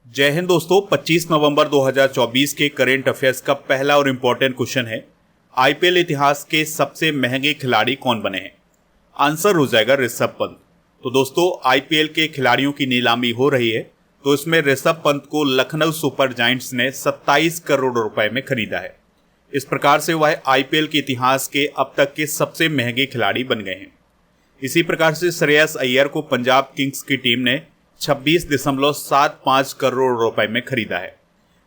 जय हिंद दोस्तों। 25 नवंबर 2024 के करेंट अफेयर्स का पहला और इम्पोर्टेंट क्वेश्चन है, आईपीएल इतिहास के सबसे महंगे खिलाड़ी कौन बने हैं? आंसर हो जाएगा ऋषभ पंत। तो दोस्तों, आईपीएल के खिलाड़ियों की नीलामी हो रही है, तो इसमें ऋषभ पंत को लखनऊ सुपर जायंट्स ने 27 करोड़ रुपए में खरीदा है। इस प्रकार से वह आईपीएल के इतिहास के अब तक के सबसे महंगे खिलाड़ी बन गए हैं। इसी प्रकार से श्रेयस अय्यर को पंजाब किंग्स की टीम ने 26.75 करोड़ रुपए में खरीदा है।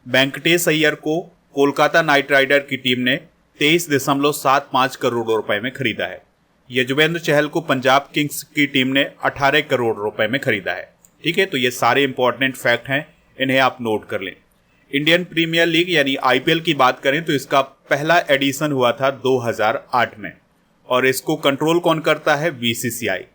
वेंकटेश अय्यर को कोलकाता नाइट राइडर की टीम ने 23.75 करोड़ रुपए में खरीदा है। यजुवेंद्र चहल को पंजाब किंग्स की टीम ने 18 करोड़ रुपए में खरीदा है। ठीक है, तो ये सारे इंपॉर्टेंट फैक्ट हैं, इन्हें आप नोट कर लें। इंडियन प्रीमियर लीग यानी आईपीएल की बात करें तो इसका पहला एडिशन हुआ था 2008 में, और इसको कंट्रोल कौन करता है? बीसीसीआई।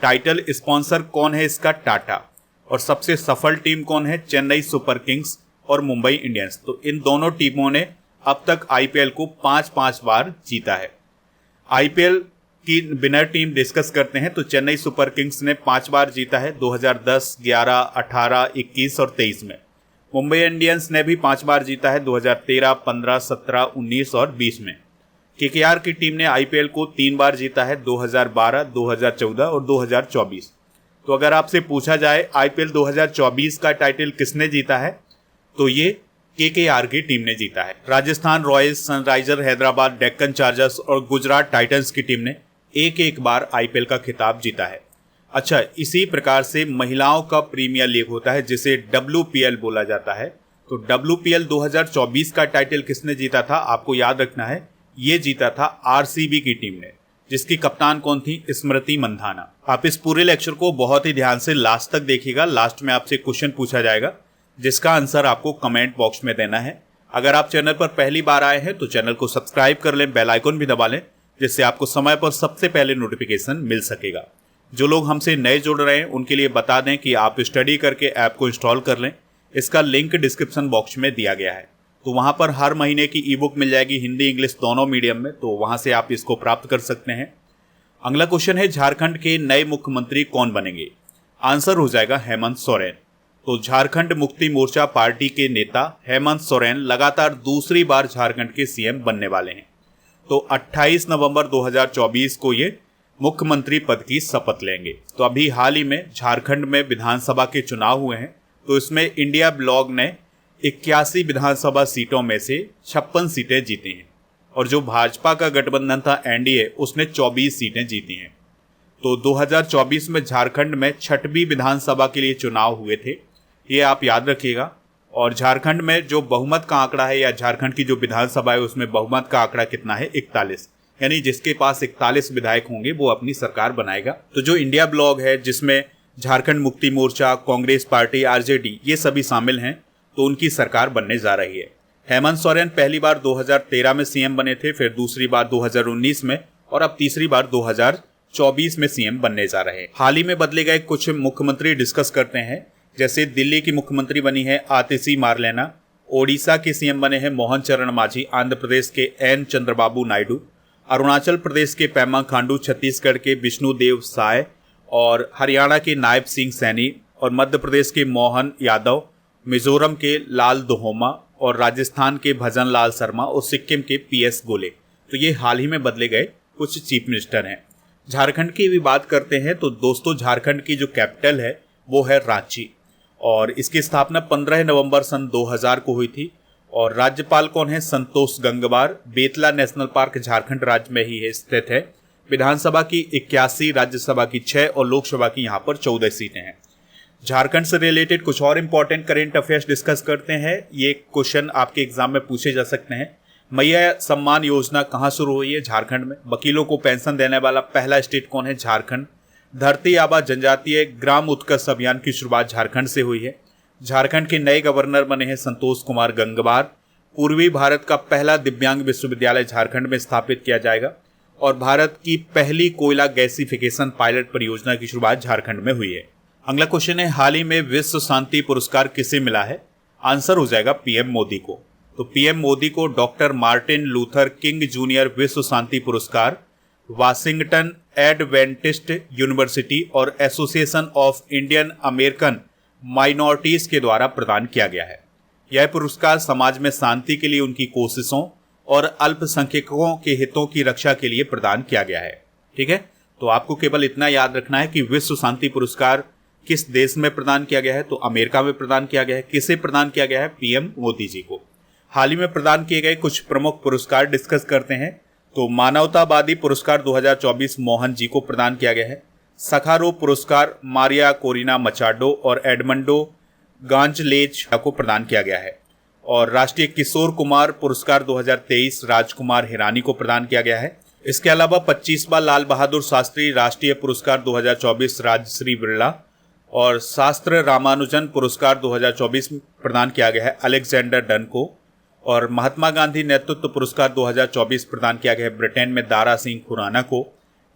टाइटल स्पॉन्सर कौन है इसका? टाटा। और सबसे सफल टीम कौन है? चेन्नई सुपर किंग्स और मुंबई इंडियंस। तो इन दोनों टीमों ने अब तक आईपीएल को 5-5 बार जीता है। आईपीएल की विनर टीम डिस्कस करते हैं तो चेन्नई सुपर किंग्स ने 5 बार जीता है, 2010, 11, 18, 21 और 23 में। मुंबई इंडियंस ने भी 5 बार जीता है, 2013, 15, 17, 19 और 20 में। केकेआर की टीम ने आईपीएल को 3 बार जीता है, 2012, 2014 और 2024। तो अगर आपसे पूछा जाए आईपीएल 2024 का टाइटल किसने जीता है, तो ये केकेआर की टीम ने जीता है। Rajasthan Royals, Sunriser Hyderabad, Deccan chargers और गुजरात टाइटंस की टीम ने एक एक बार आईपीएल का खिताब जीता है। अच्छा, इसी प्रकार से महिलाओं का प्रीमियर लीग होता है जिसे WPL बोला जाता है। तो WPL 2024 का टाइटल किसने जीता था? आपको याद रखना है, ये जीता था आरसीबी की टीम ने, जिसकी कप्तान कौन थी? स्मृति मंधाना। आप इस पूरे लेक्चर को बहुत ही ध्यान से लास्ट तक देखिएगा। लास्ट में आपसे क्वेश्चन पूछा जाएगा जिसका आंसर आपको कमेंट बॉक्स में देना है। अगर आप चैनल पर पहली बार आए हैं तो चैनल को सब्सक्राइब कर लें, बेल आइकन भी दबा लें, जिससे आपको समय पर सबसे पहले नोटिफिकेशन मिल सकेगा। जो लोग हमसे नए जुड़ रहे हैं उनके लिए बता दें कि आप स्टडी करके ऐप को इंस्टॉल कर लें। इसका लिंक डिस्क्रिप्शन बॉक्स में दिया गया है। तो वहाँ पर हर महीने की ई बुक मिल जाएगी, हिंदी इंग्लिश दोनों मीडियम में, तो वहाँ से आप इसको प्राप्त कर सकते हैं। अगला क्वेश्चन है, झारखंड के नए मुख्यमंत्री कौन बनेंगे? आंसर हो जाएगा हेमंत सोरेन। तो झारखंड मुक्ति मोर्चा पार्टी के नेता हेमंत सोरेन लगातार दूसरी बार झारखंड के सीएम बनने वाले हैं। तो 28 नवंबर 2024 को ये मुख्यमंत्री पद की शपथ लेंगे। तो अभी हाल ही में झारखंड में विधानसभा के चुनाव हुए हैं, तो इसमें इंडिया ब्लॉक ने 81 विधानसभा सीटों में से 56 सीटें जीती हैं, और जो भाजपा का गठबंधन था एनडीए, उसने 24 सीटें जीती हैं। तो 2024 में झारखंड में 6वीं विधानसभा के लिए चुनाव हुए थे, ये आप याद रखिएगा। और झारखंड में जो बहुमत का आंकड़ा है, या झारखंड की जो विधानसभा है, उसमें बहुमत का आंकड़ा कितना है? 41। यानी जिसके पास 41 विधायक होंगे वो अपनी सरकार बनाएगा। तो जो इंडिया ब्लॉक है, जिसमें झारखंड मुक्ति मोर्चा, कांग्रेस पार्टी, आरजेडी, ये सभी शामिल हैं, तो उनकी सरकार बनने जा रही है। हेमंत सोरेन पहली बार 2013 में सीएम बने थे, फिर दूसरी बार 2019 में, और अब तीसरी बार 2024 में सीएम बनने जा रहे हैं। हाल ही में बदले गए कुछ मुख्यमंत्री डिस्कस करते हैं। जैसे दिल्ली की मुख्यमंत्री बनी है आतिशी मारलेना, ओडिशा के सीएम बने हैं मोहन चरण मांझी, आंध्र प्रदेश के एन चंद्रबाबू नायडू, अरुणाचल प्रदेश के पेमा खांडू, छत्तीसगढ़ के विष्णुदेव साय, और हरियाणा के नायब सिंह सैनी, और मध्य प्रदेश के मोहन यादव, मिजोरम के लाल दोहोमा, और राजस्थान के भजन लाल शर्मा, और सिक्किम के PS गोले। तो ये हाल ही में बदले गए कुछ चीफ मिनिस्टर हैं। झारखंड की भी बात करते हैं तो दोस्तों, झारखंड की जो कैपिटल है वो है रांची, और इसकी स्थापना 15 नवंबर सन 2000 को हुई थी। और राज्यपाल कौन है? संतोष गंगवार। बेतला नेशनल पार्क झारखंड राज्य में ही स्थित है। विधानसभा की 81, राज्यसभा की 6 और लोकसभा की यहाँ पर 14 सीटें हैं। झारखंड से रिलेटेड कुछ और इंपॉर्टेंट करेंट अफेयर्स डिस्कस करते हैं। ये क्वेश्चन आपके एग्जाम में पूछे जा सकते हैं। मैया सम्मान योजना कहाँ शुरू हुई है? झारखंड में। वकीलों को पेंशन देने वाला पहला स्टेट कौन है? झारखंड। धरती आबा जनजातीय ग्राम उत्कर्ष अभियान की शुरुआत झारखंड से हुई है। झारखंड के नए गवर्नर बने हैं संतोष कुमार गंगवार। पूर्वी भारत का पहला दिव्यांग विश्वविद्यालय झारखंड में स्थापित किया जाएगा। और भारत की पहली कोयला गैसिफिकेशन पायलट परियोजना की शुरुआत झारखंड में हुई है। अगला क्वेश्चन है, हाल ही में विश्व शांति पुरस्कार किसे मिला है? आंसर हो जाएगा पीएम मोदी को। तो पीएम मोदी को doctor Martin Luther king junior विश्व शांति पुरस्कार, वाशिंगटन एडवेंटिस्ट यूनिवर्सिटी और association of Indian American minorities के द्वारा प्रदान किया गया है। यह पुरस्कार समाज में शांति के लिए उनकी कोशिशों और अल्पसंख्यकों के हितों की रक्षा के लिए प्रदान किया गया है। ठीक है, तो आपको केवल इतना याद रखना है कि विश्व शांति पुरस्कार किस देश में प्रदान किया गया है, तो अमेरिका में प्रदान किया गया है। किसे प्रदान किया गया है? पीएम मोदी जी को। हाल ही में प्रदान किए गए कुछ प्रमुख पुरस्कार डिस्कस करते हैं। तो मानवतावादी पुरस्कार 2024 मोहन जी को प्रदान किया गया है। सखारोव पुरस्कार मारिया कोरिना मचाडो और एडमंडो गांजलेज को प्रदान किया गया है। और राष्ट्रीय किशोर कुमार पुरस्कार 2023 राजकुमार हिरानी को प्रदान किया गया है। इसके अलावा 25वां लाल बहादुर शास्त्री राष्ट्रीय पुरस्कार 2024 राजश्री बिरला और शास्त्र रामानुजन पुरस्कार 2024 प्रदान किया गया है अलेक्जेंडर डन को। और महात्मा गांधी नेतृत्व पुरस्कार 2024 प्रदान किया गया है ब्रिटेन में दारा सिंह खुराना को।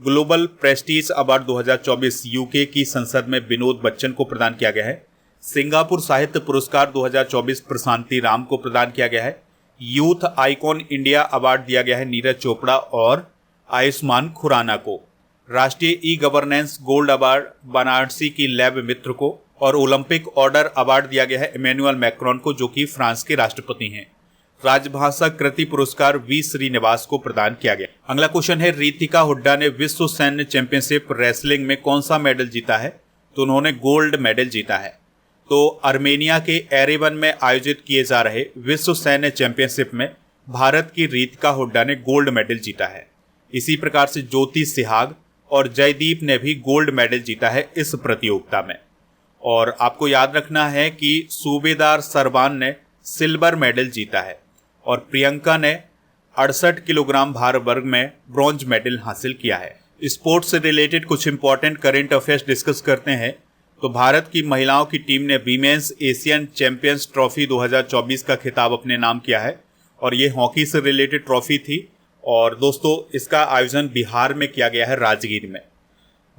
ग्लोबल प्रेस्टीज अवार्ड 2024 यूके की संसद में विनोद बच्चन को प्रदान किया गया है। सिंगापुर साहित्य पुरस्कार 2024 प्रशांति राम को प्रदान किया गया है। यूथ आइकॉन इंडिया अवार्ड दिया गया है नीरज चोपड़ा और आयुष्मान खुराना को। राष्ट्रीय e governance gold award Banarasi की लैब मित्र को। और ओलंपिक ऑर्डर अवार्ड दिया गया है इमैनुअल मैक्रोन को, जो कि फ्रांस के राष्ट्रपति हैं। राजभाषा कृति पुरस्कार वी श्रीनिवास को प्रदान किया गया। अगला क्वेश्चन है, रितिका हुड्डा ने विश्व सैन्य चैंपियनशिप रेसलिंग में कौन सा मेडल जीता है? तो उन्होंने गोल्ड मेडल जीता है। तो अर्मेनिया के एरेवन में आयोजित किए जा रहे विश्व सैन्य चैंपियनशिप में भारत की रितिका हुड्डा ने गोल्ड मेडल जीता है। इसी प्रकार से ज्योति सिहाग और जयदीप ने भी गोल्ड मेडल जीता है इस प्रतियोगिता में। और आपको याद रखना है कि सूबेदार सरवान ने सिल्वर मेडल जीता है और प्रियंका ने 68 किलोग्राम भार वर्ग में ब्रॉन्ज मेडल हासिल किया है। स्पोर्ट्स से रिलेटेड कुछ इंपॉर्टेंट करंट अफेयर्स डिस्कस करते हैं। तो भारत की महिलाओं की टीम ने वीमेंस एशियन चैंपियंस ट्रॉफी 2024 का खिताब अपने नाम किया है और ये हॉकी से रिलेटेड ट्रॉफी थी। और दोस्तों, इसका आयोजन बिहार में किया गया है, राजगीर में।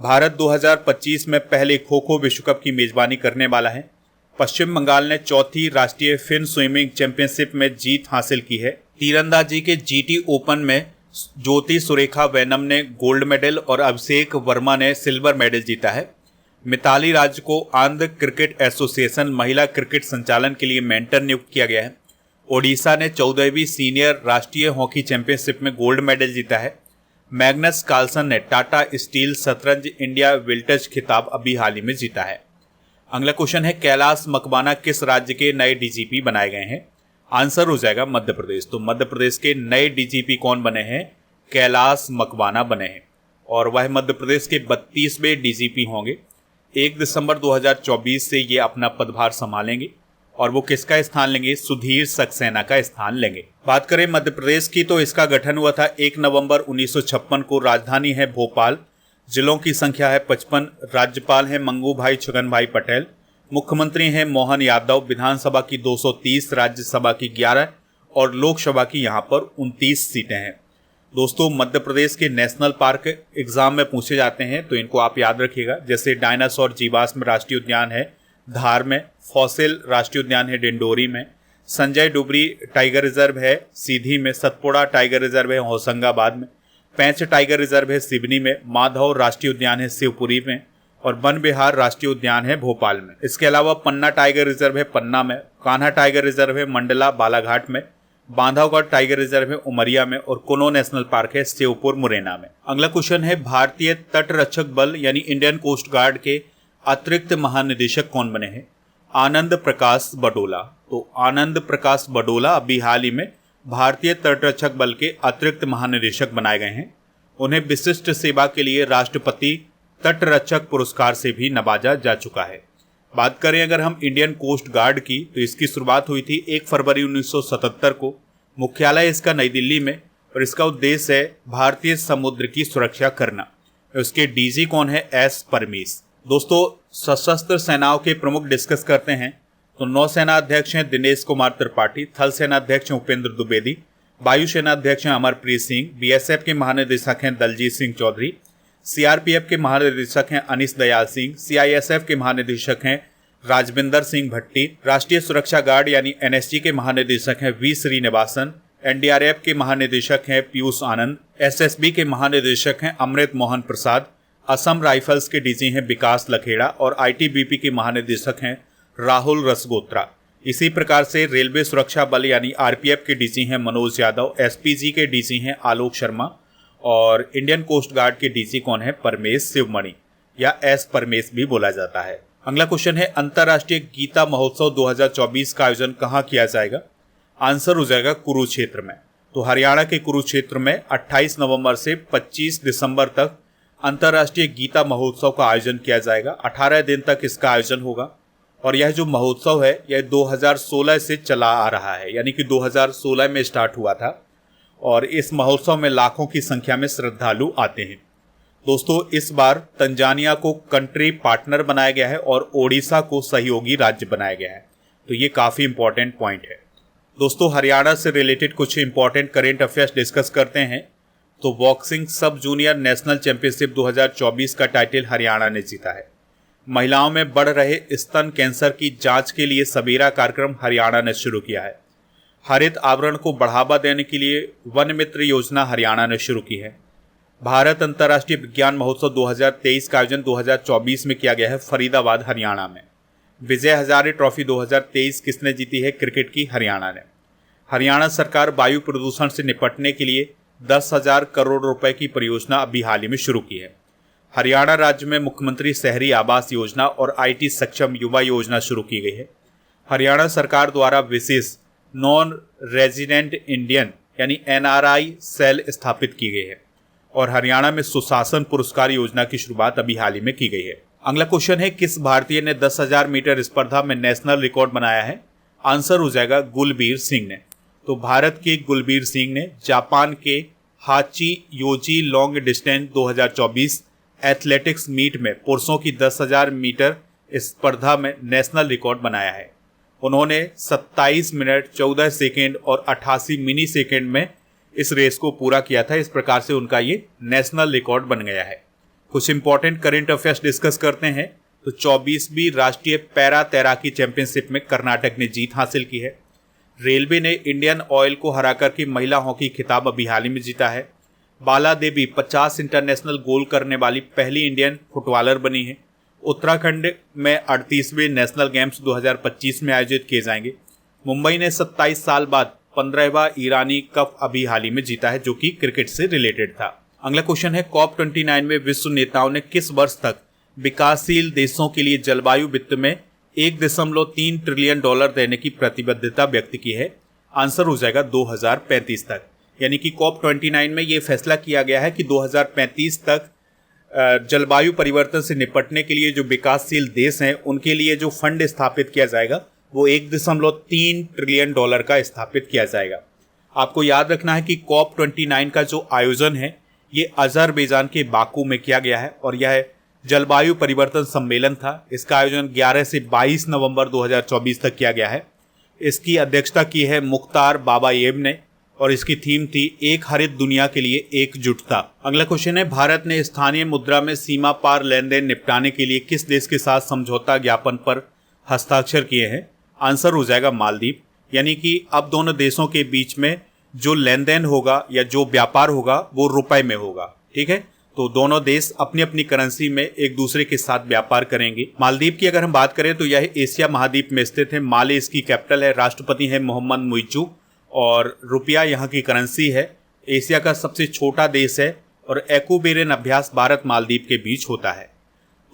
भारत 2025 में पहले खो खो विश्व कप की मेजबानी करने वाला है। पश्चिम बंगाल ने चौथी राष्ट्रीय फिन स्विमिंग चैंपियनशिप में जीत हासिल की है। तीरंदाजी के जीटी ओपन में ज्योति सुरेखा वेनम ने गोल्ड मेडल और अभिषेक वर्मा ने सिल्वर मेडल जीता है। मिताली राज को आंध्र क्रिकेट एसोसिएशन महिला क्रिकेट संचालन के लिए मेंटर नियुक्त किया गया है। ओडिशा ने 14वीं सीनियर राष्ट्रीय हॉकी चैंपियनशिप में गोल्ड मेडल जीता है। मैग्नस कार्लसन ने टाटा स्टील शतरंज इंडिया विल्टज खिताब अभी हाल ही में जीता है। अगला क्वेश्चन है, कैलाश मकवाना किस राज्य के नए डीजीपी बनाए गए हैं? आंसर हो जाएगा मध्य प्रदेश। तो मध्य प्रदेश के नए डीजीपी कौन बने हैं? कैलाश मकवाना बने हैं और वह मध्य प्रदेश के 32वें डीजीपी होंगे। 1 दिसंबर 2024 से ये अपना पदभार संभालेंगे और वो किसका स्थान लेंगे? सुधीर सक्सेना का स्थान लेंगे। बात करें मध्य प्रदेश की, तो इसका गठन हुआ था 1 नवंबर 1956 को। राजधानी है भोपाल। जिलों की संख्या है 55। राज्यपाल हैं मंगू भाई छगन भाई पटेल। मुख्यमंत्री हैं मोहन यादव। विधानसभा की 230, राज्यसभा की 11 और लोकसभा की यहाँ पर 29 सीटें हैं। दोस्तों, मध्य प्रदेश के नेशनल पार्क एग्जाम में पूछे जाते हैं, तो इनको आप याद रखिएगा। जैसे डायनासोर जीवाश्म राष्ट्रीय उद्यान है धार में, फॉसिल राष्ट्रीय उद्यान है डिंडोरी में, संजय डुबरी टाइगर रिजर्व है सीधी में, सतपुड़ा टाइगर रिजर्व है होशंगाबाद में, पैंच टाइगर रिजर्व है सिवनी में, माधव राष्ट्रीय उद्यान है शिवपुरी में और वन विहार राष्ट्रीय उद्यान है भोपाल में। इसके अलावा पन्ना टाइगर रिजर्व है पन्ना में, कान्हा टाइगर रिजर्व है मंडला बालाघाट में, बांधवगढ़ टाइगर रिजर्व है उमरिया में और कुनो नेशनल पार्क है शिवपुर मुरैना में। अगला क्वेश्चन है, भारतीय तटरक्षक बल यानी इंडियन कोस्ट गार्ड के अतिरिक्त महानिदेशक कौन बने हैं? आनंद प्रकाश बडोला। तो आनंद प्रकाश बडोला अभी हाल ही में भारतीय तटरक्षक बल के अतिरिक्त महानिदेशक बनाए गए हैं। उन्हें विशिष्ट सेवा के लिए राष्ट्रपति तटरक्षक पुरस्कार से भी नवाजा जा चुका है। बात करें अगर हम इंडियन कोस्ट गार्ड की, तो इसकी शुरुआत हुई थी 1 फरवरी 1977 को। मुख्यालय इसका नई दिल्ली में और इसका उद्देश्य है भारतीय समुद्र की सुरक्षा करना। उसके डीजी कौन है? एस परमीश। दोस्तों, सशस्त्र सेनाओं के प्रमुख डिस्कस करते हैं। तो नौसेना अध्यक्ष हैं दिनेश कुमार त्रिपाठी, थल सेना अध्यक्ष हैं उपेंद्र द्विवेदी, वायुसेना अध्यक्ष हैं अमरप्रीत सिंह, बीएसएफ के महानिदेशक हैं दलजीत सिंह चौधरी, सीआरपीएफ के महानिदेशक हैं अनीस दयाल सिंह, सीआईएसएफ के महानिदेशक हैं राजविंदर सिंह भट्टी, राष्ट्रीय सुरक्षा गार्ड यानी एनएसजी के महानिदेशक हैं वी श्रीनिवासन, एनडीआरएफ के महानिदेशक हैं पीयूष आनंद, एसएसबी के महानिदेशक हैं अमृत मोहन प्रसाद, असम राइफल्स के डीजी हैं विकास लखेड़ा और आईटीबीपी के महानिदेशक हैं राहुल रसगोत्रा। इसी प्रकार से रेलवे सुरक्षा बल यानी आरपीएफ के डीसी हैं मनोज यादव, एसपीजी के डीसी हैं आलोक शर्मा और इंडियन कोस्ट गार्ड के डीसी कौन है? परमेश शिवमणि या एस परमेश भी बोला जाता है। अगला क्वेश्चन है अंतर्राष्ट्रीय गीता महोत्सव 2024 का आयोजन कहाँ किया जाएगा? आंसर हो जाएगा कुरुक्षेत्र में। तो हरियाणा के कुरुक्षेत्र में 28 नवंबर से 25 दिसंबर तक अंतर्राष्ट्रीय गीता महोत्सव का आयोजन किया जाएगा। 18 दिन तक इसका आयोजन होगा और यह जो महोत्सव है यह 2016 से चला आ रहा है, यानी कि 2016 में स्टार्ट हुआ था और इस महोत्सव में लाखों की संख्या में श्रद्धालु आते हैं। दोस्तों, इस बार तंजानिया को कंट्री पार्टनर बनाया गया है और ओडिशा को सहयोगी राज्य बनाया गया है, तो ये काफ़ी इंपॉर्टेंट पॉइंट है। दोस्तों, हरियाणा से रिलेटेड कुछ इंपॉर्टेंट करेंट अफेयर्स डिस्कस करते हैं। तो बॉक्सिंग सब जूनियर नेशनल चैंपियनशिप 2024 का टाइटल हरियाणा ने जीता है। महिलाओं में बढ़ रहे स्तन कैंसर की जांच के लिए सबेरा कार्यक्रम हरियाणा ने शुरू किया है। हरित आवरण को बढ़ावा देने के लिए वन मित्र योजना हरियाणा ने शुरू की है। भारत अंतर्राष्ट्रीय विज्ञान महोत्सव 2023 का आयोजन 2024 में किया गया है फरीदाबाद हरियाणा में। विजय हजारे ट्रॉफी 2023 किसने जीती है? क्रिकेट की हरियाणा ने। हरियाणा सरकार वायु प्रदूषण से निपटने के लिए 10,000 करोड़ रुपए की परियोजना अभी हाल ही में शुरू की है। हरियाणा राज्य में मुख्यमंत्री शहरी आवास योजना और आईटी सक्षम युवा योजना शुरू की गई है। हरियाणा सरकार द्वारा विशेष नॉन रेजिडेंट इंडियन यानी एनआरआई सेल स्थापित की गई है और हरियाणा में सुशासन पुरस्कार योजना की शुरुआत अभी हाल ही में की गई है। अगला क्वेश्चन है किस भारतीय ने 10,000 मीटर स्पर्धा में नेशनल रिकॉर्ड बनाया है? आंसर हो जाएगा गुलबीर सिंह ने। तो भारत के गुलबीर सिंह ने जापान के हाची योजी लॉन्ग डिस्टेंस 2024 एथलेटिक्स मीट में पुरुषों की 10,000 मीटर स्पर्धा में नेशनल रिकॉर्ड बनाया है। उन्होंने 27 मिनट 14 सेकेंड और 88 मिनी सेकेंड में इस रेस को पूरा किया था। इस प्रकार से उनका ये नेशनल रिकॉर्ड बन गया है। कुछ इंपॉर्टेंट करंट अफेयर्स डिस्कस करते हैं। तो 24वीं राष्ट्रीय पैरा तैराकी चैंपियनशिप में कर्नाटक ने जीत हासिल की है। रेलवे ने इंडियन ऑयल को हराकर के महिला हॉकी खिताब अभी हाल ही में जीता है। बाला देवी 50 इंटरनेशनल गोल करने वाली पहली इंडियन फुटबॉलर बनी है। उत्तराखंड में 38वें नेशनल गेम्स 2025 में आयोजित किए जाएंगे। मुंबई ने 27 साल बाद 15वां ईरानी कप अभी हाल ही में जीता है, जो कि क्रिकेट से रिलेटेड था। अगला क्वेश्चन है COP29 में विश्व नेताओं ने किस वर्ष तक विकासशील देशों के लिए जलवायु वित्त में 1.3 ट्रिलियन डॉलर देने की प्रतिबद्धता व्यक्त की है? आंसर हो जाएगा 2035 तक। यानी कि COP29 में ये फैसला किया गया है कि 2035 तक जलवायु परिवर्तन से निपटने के लिए जो विकासशील देश हैं उनके लिए जो फंड स्थापित किया जाएगा वो 1.3 ट्रिलियन डॉलर का स्थापित किया जाएगा। आपको याद रखना है कि COP29 का जो आयोजन है ये अजरबैजान के बाकू में किया गया है और यह जलवायु परिवर्तन सम्मेलन था। इसका आयोजन 11 से 22 नवंबर 2024 तक किया गया है। इसकी अध्यक्षता की है मुख्तार बाबाएब ने और इसकी थीम थी एक हरित दुनिया के लिए एकजुटता। अगला क्वेश्चन है भारत ने स्थानीय मुद्रा में सीमा पार लेन देन निपटाने के लिए किस देश के साथ समझौता ज्ञापन पर हस्ताक्षर किए हैं? आंसर हो जाएगा मालदीव। यानी कि अब दोनों देशों के बीच में जो लेन देन होगा या जो व्यापार होगा वो रुपए में होगा। ठीक है, तो दोनों देश अपनी अपनी करेंसी में एक दूसरे के साथ व्यापार करेंगे। मालदीव की अगर हम बात करें तो यह एशिया महाद्वीप में स्थित है। माले इसकी कैपिटल है। राष्ट्रपति है मोहम्मद मुइज्जू और रुपया यहाँ की करेंसी है। एशिया का सबसे छोटा देश है और एक्यूबेरियन अभ्यास भारत मालदीव के बीच होता है।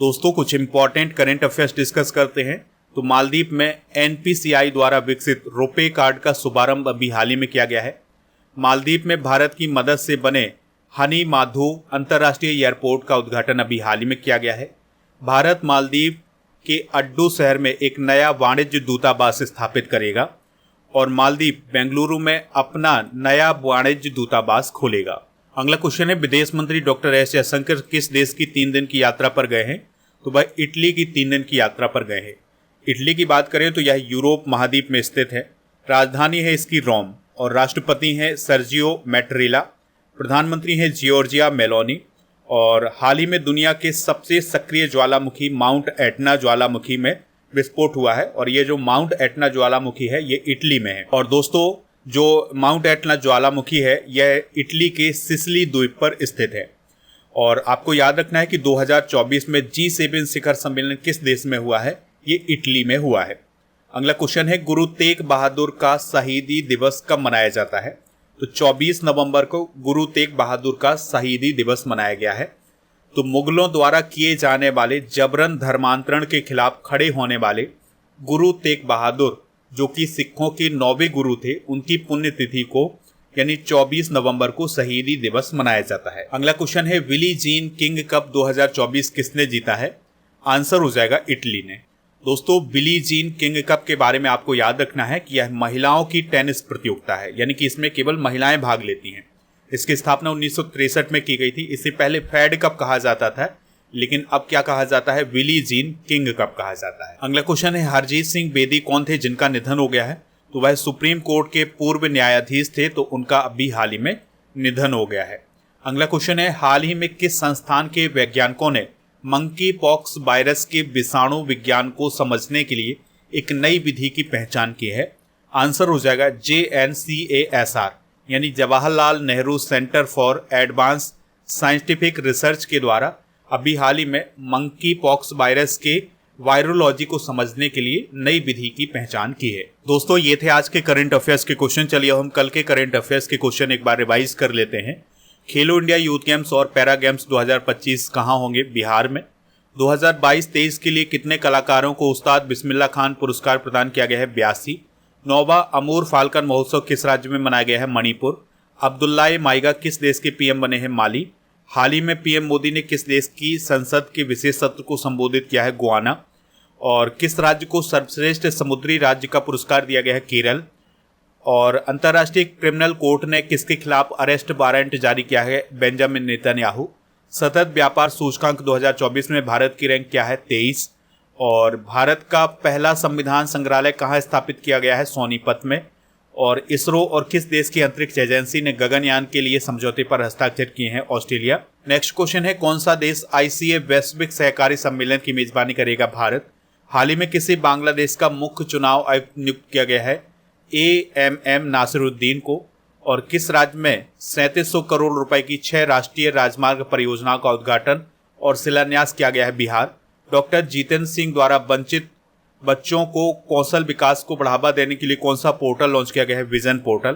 दोस्तों, कुछ इंपॉर्टेंट करेंट अफेयर्स डिस्कस करते हैं। तो मालदीव में NPCI द्वारा विकसित रुपे कार्ड का शुभारंभ अभी हाल ही में किया गया है। मालदीव में भारत की मदद से बने हनी माधु अंतर्राष्ट्रीय एयरपोर्ट का उद्घाटन अभी हाल ही में किया गया है। भारत मालदीव के अड्डू शहर में एक नया वाणिज्य दूतावास स्थापित करेगा और मालदीव बेंगलुरु में अपना नया वाणिज्य दूतावास खोलेगा। अगला क्वेश्चन है विदेश मंत्री डॉक्टर एस जयशंकर किस देश की 3 दिन की यात्रा पर गए हैं? तो भाई इटली की 3 दिन की यात्रा पर गए हैं। इटली की बात करें तो यह यूरोप महाद्वीप में स्थित है। राजधानी है इसकी रोम और राष्ट्रपति हैं सर्जियो मैटरेला। प्रधानमंत्री हैं जियोर्जिया मेलोनी और हाल ही में दुनिया के सबसे सक्रिय ज्वालामुखी माउंट एटना ज्वालामुखी में विस्फोट हुआ है और ये जो माउंट एटना ज्वालामुखी है ये इटली में है। और दोस्तों, जो माउंट एटना ज्वालामुखी है यह इटली के सिसिली द्वीप पर स्थित है। और आपको याद रखना है कि 2024 में G7 शिखर सम्मेलन किस देश में हुआ है? ये इटली में हुआ है। अगला क्वेश्चन है, गुरु तेग बहादुर का शहीदी दिवस कब मनाया जाता है? तो 24 नवंबर को गुरु तेग बहादुर का शहीदी दिवस मनाया गया है। तो मुगलों द्वारा किए जाने वाले जबरन धर्मांतरण के खिलाफ खड़े होने वाले गुरु तेग बहादुर, जो कि सिखों के 9वें गुरु थे, उनकी पुण्यतिथि को यानी 24 नवंबर को शहीदी दिवस मनाया जाता है। अगला क्वेश्चन है, विली जीन किंग कप 2024 किसने जीता है? आंसर हो जाएगा इटली ने। दोस्तों, बिली जीन किंग कप के बारे में आपको याद रखना है कि यह महिलाओं की टेनिस प्रतियोगिता है, यानी कि इसमें केवल महिलाएं भाग लेती हैं। इसकी स्थापना 1963 में की गई थी। इससे पहले फेड कप कहा जाता था, लेकिन अब क्या कहा जाता है? विली जीन किंग कप कहा जाता है। अगला क्वेश्चन है, हरजीत सिंह बेदी कौन थे जिनका निधन हो गया है? तो वह सुप्रीम कोर्ट के पूर्व न्यायाधीश थे, तो उनका अभी हाल ही में निधन हो गया है। अगला क्वेश्चन है, हाल ही में किस संस्थान के वैज्ञानिकों ने मंकी पॉक्स वायरस के विषाणु विज्ञान को समझने के लिए एक नई विधि की पहचान की है? आंसर हो जाएगा JNCASR, यानी Jawaharlal Nehru centre for advance scientific research के द्वारा अभी हाल ही में मंकी पॉक्स वायरस के वायरोलॉजी को समझने के लिए नई विधि की पहचान की है। दोस्तों, ये थे आज के करंट अफेयर्स के क्वेश्चन। चलिए हम कल के करंट अफेयर्स के क्वेश्चन एक बार रिवाइज कर लेते हैं। खेलो इंडिया यूथ गेम्स और पैरा गेम्स 2025 कहाँ होंगे? बिहार में। 2022-23 के लिए कितने कलाकारों को उस्ताद बिस्मिल्ला खान पुरस्कार प्रदान किया गया है? 82। 9वां अमूर फाल्कन महोत्सव किस राज्य में मनाया गया है? मणिपुर। अब्दुल्ला माइगा किस देश के पीएम बने हैं? माली। हाल ही में पीएम मोदी ने किस देश की संसद के विशेष सत्र को संबोधित किया है? गुआना। और किस राज्य को सर्वश्रेष्ठ समुद्री राज्य का पुरस्कार दिया गया है? केरल। और अंतर्राष्ट्रीय क्रिमिनल कोर्ट ने किसके खिलाफ अरेस्ट वारंट जारी किया है? Benjamin Netanyahu. सतत व्यापार सूचकांक 2024 में भारत की रैंक क्या है? 23। और भारत का पहला संविधान संग्रहालय कहाँ स्थापित किया गया है? सोनीपत में। और इसरो और किस देश की अंतरिक्ष एजेंसी ने गगनयान के लिए समझौते पर हस्ताक्षर किए हैं? ऑस्ट्रेलिया। नेक्स्ट क्वेश्चन है, कौन सा देश ICA वैश्विक सहकारी सम्मेलन की मेजबानी करेगा? भारत। हाल ही में किसी बांग्लादेश का मुख्य चुनाव आयुक्त नियुक्त किया गया है? AMM नासिरुद्दीन को। और किस राज्य में 3700 करोड़ रुपए की 6 राष्ट्रीय राजमार्ग परियोजनाओं का उद्घाटन और शिलान्यास किया गया है? बिहार। डॉक्टर जितेंद्र सिंह द्वारा वंचित बच्चों को कौशल विकास को बढ़ावा देने के लिए कौन सा पोर्टल लॉन्च किया गया है? Vision portal.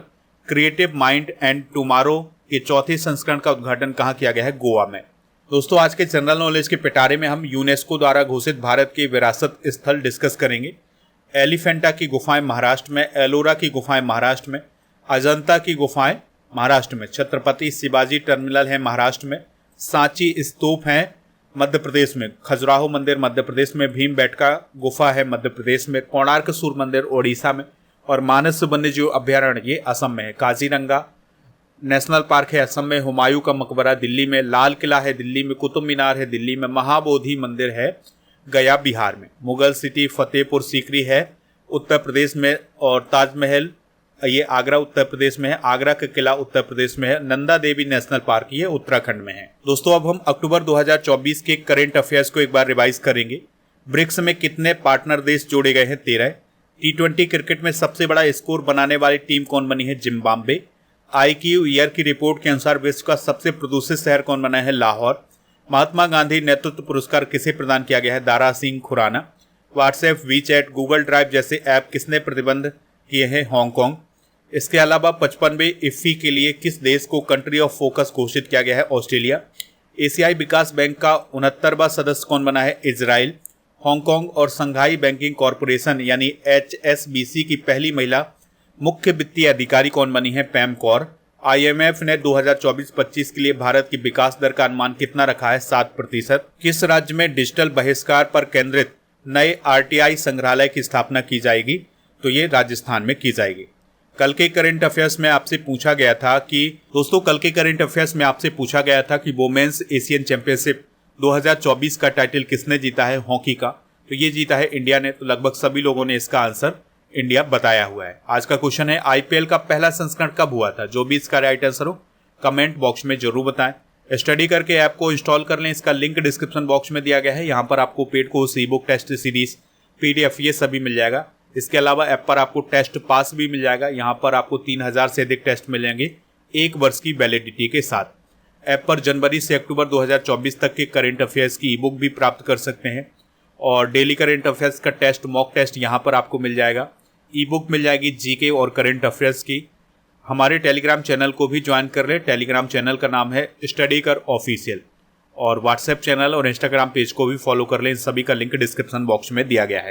Creative mind and tomorrow के चौथे संस्करण का उद्घाटन कहाँ किया गया है? गोवा में। दोस्तों, आज के जनरल नॉलेज के पिटारे में हम यूनेस्को द्वारा घोषित भारत के विरासत स्थल डिस्कस करेंगे। एलिफेंटा की गुफाएं महाराष्ट्र में, एलोरा की गुफाएं महाराष्ट्र में, अजंता की गुफाएं महाराष्ट्र में, छत्रपति शिवाजी टर्मिनल है महाराष्ट्र में, सांची स्तूप है मध्य प्रदेश में, खजुराहो मंदिर मध्य प्रदेश में, भीमबेटका गुफा है मध्य प्रदेश में, कोणार्क सूर्य मंदिर ओडिशा में, और मानस वन्यजीव अभ्यारण्य ये असम में है। काजीरंगा नेशनल पार्क है असम में, हुमायूं का मकबरा दिल्ली में, लाल किला है दिल्ली में, कुतुब मीनार है दिल्ली में, महाबोधि मंदिर है गया बिहार में, मुगल सिटी फतेहपुर सीकरी है उत्तर प्रदेश में, और ताजमहल ये आगरा उत्तर प्रदेश में है, आगरा का किला उत्तर प्रदेश में है, नंदा देवी नेशनल पार्क ये उत्तराखंड में है। दोस्तों, अब हम अक्टूबर 2024 के करंट अफेयर्स को एक बार रिवाइज करेंगे। ब्रिक्स में कितने पार्टनर देश जोड़े गए हैं? 13। T20 क्रिकेट में सबसे बड़ा स्कोर बनाने वाली टीम कौन बनी है? जिम्बाब्वे। IQ ईयर की रिपोर्ट के अनुसार विश्व का सबसे प्रदूषित शहर कौन बना है? लाहौर। महात्मा गांधी नेतृत्व पुरस्कार किसे प्रदान किया गया है? Dara Singh Khurana. WhatsApp, WeChat, Google Drive जैसे ऐप किसने प्रतिबंध किए हैं? हांगकांग। इसके अलावा 55वें इफ्फी के लिए किस देश को कंट्री ऑफ फोकस घोषित किया गया है? ऑस्ट्रेलिया। एशियाई विकास बैंक का 69वां सदस्य कौन बना है? इजराइल। हांगकांग और संघाई बैंकिंग कॉरपोरेशन यानी HSBC की पहली महिला मुख्य वित्तीय अधिकारी कौन बनी है? पैम कौर। IMF ने 2024-25 के लिए भारत की विकास दर का अनुमान कितना रखा है? 7%। किस राज्य में डिजिटल बहिष्कार पर केंद्रित नए RTI संग्रहालय की स्थापना की जाएगी? तो ये राजस्थान में की जाएगी। कल के करंट अफेयर्स में आपसे पूछा गया था कि दोस्तों कल के करंट अफेयर्स में आपसे पूछा गया था कि वुमेन्स एशियन चैंपियनशिप 2024 का टाइटल किसने जीता है हॉकी का? तो ये जीता है इंडिया ने। तो लगभग सभी लोगों ने इसका आंसर इंडिया बताया हुआ है। आज का क्वेश्चन है IPL का पहला संस्करण कब हुआ था? जो भी इसका राइट आंसर हो कमेंट बॉक्स में जरूर बताएं। स्टडी करके ऐप को इंस्टॉल कर लें, इसका लिंक डिस्क्रिप्शन बॉक्स में दिया गया है। यहाँ पर आपको paid course, e-book, test series, PDF ये सभी मिल जाएगा। इसके अलावा ऐप पर आपको टेस्ट पास भी मिल जाएगा। यहाँ पर आपको 3000 से अधिक टेस्ट मिल जाएंगे 1 वर्ष की वैलिडिटी के साथ। ऐप पर जनवरी से अक्टूबर 2024 तक के करंट अफेयर्स की ई-बुक भी प्राप्त कर सकते हैं। और डेली करंट अफेयर्स का टेस्ट, मॉक टेस्ट यहाँ पर आपको मिल जाएगा। ई बुक मिल जाएगी जीके और करंट अफेयर्स की। हमारे टेलीग्राम चैनल को भी ज्वाइन कर लें। टेलीग्राम चैनल का नाम है स्टडी कर ऑफिशियल, और व्हाट्सएप चैनल और इंस्टाग्राम पेज को भी फॉलो कर लें। इन सभी का लिंक डिस्क्रिप्शन बॉक्स में दिया गया है।